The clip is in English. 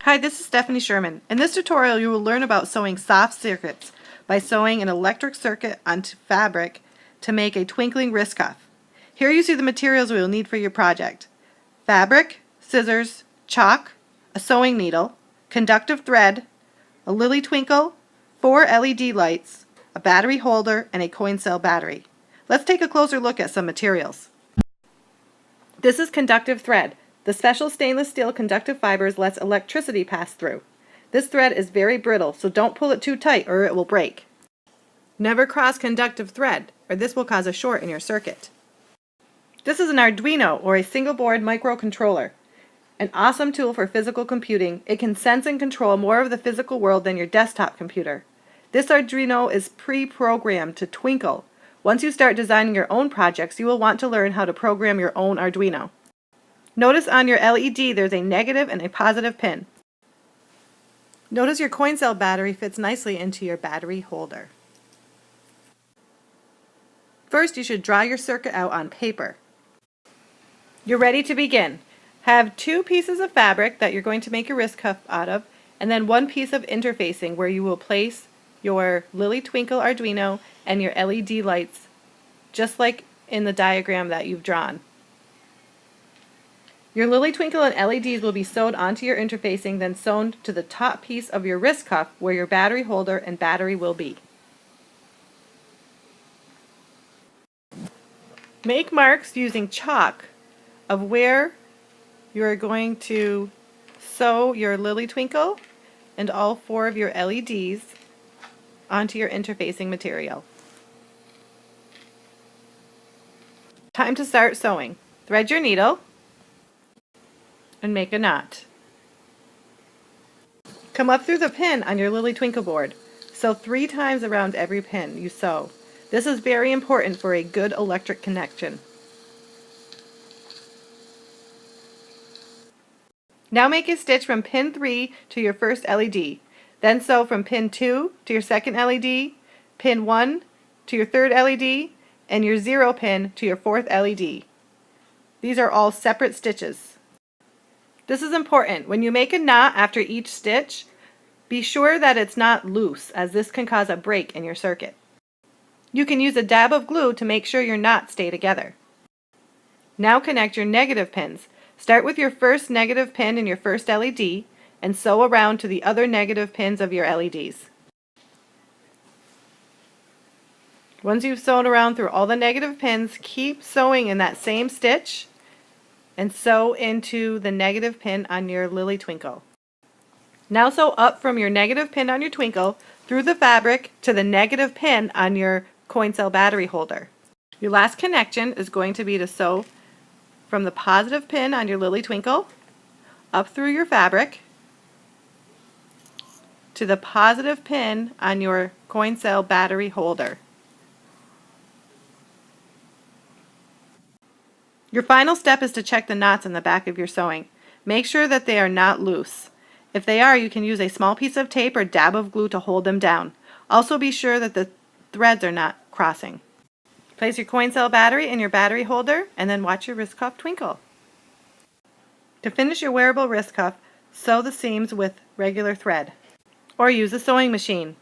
Hi, this is Stephanie Sherman. In this tutorial you will learn about sewing soft circuits by sewing an electric circuit onto fabric to make a twinkling wrist cuff. Here you see the materials we will need for your project. Fabric, scissors, chalk, a sewing needle, conductive thread, a lily twinkle, 4 LED lights, a battery holder, and a coin cell battery. Let's take a closer look at some materials. This is conductive thread. The special stainless steel conductive fibers lets electricity pass through. This thread is very brittle, so don't pull it too tight or it will break. Never cross conductive thread, or this will cause a short in your circuit. This is an Arduino, or a single board microcontroller. An awesome tool for physical computing. It can sense and control more of the physical world than your desktop computer. This Arduino is pre-programmed to twinkle. Once you start designing your own projects, you will want to learn how to program your own Arduino. Notice on your LED there's a negative and a positive pin. Notice your coin cell battery fits nicely into your battery holder. First, you should draw your circuit out on paper. You're ready to begin. Have 2 pieces of fabric that you're going to make your wrist cuff out of, and then 1 piece of interfacing where you will place your Lily Twinkle Arduino and your LED lights, just like in the diagram that you've drawn. Your Lily Twinkle and LEDs will be sewed onto your interfacing, then sewn to the top piece of your wrist cuff where your battery holder and battery will be. Make marks using chalk of where you are going to sew your Lily Twinkle and all 4 of your LEDs onto your interfacing material. Time to start sewing. Thread your needle and make a knot. Come up through the pin on your Lily Twinkle board. Sew 3 times around every pin you sew. This is very important for a good electric connection. Now make a stitch from pin 3 to your first LED. Then sew from pin 2 to your second LED, pin 1 to your third LED, and your 0 pin to your fourth LED. These are all separate stitches. This is important. When you make a knot after each stitch, be sure that it's not loose, as this can cause a break in your circuit. You can use a dab of glue to make sure your knots stay together. Now connect your negative pins. Start with your first negative pin in your first LED and sew around to the other negative pins of your LEDs. Once you've sewn around through all the negative pins, keep sewing in that same stitch and sew into the negative pin on your Lily Twinkle. Now sew up from your negative pin on your Twinkle through the fabric to the negative pin on your coin cell battery holder. Your last connection is going to be to sew from the positive pin on your Lily Twinkle up through your fabric to the positive pin on your coin cell battery holder. Your final step is to check the knots in the back of your sewing. Make sure that they are not loose. If they are, you can use a small piece of tape or dab of glue to hold them down. Also be sure that the threads are not crossing. Place your coin cell battery in your battery holder and then watch your wrist cuff twinkle. To finish your wearable wrist cuff, sew the seams with regular thread or use a sewing machine.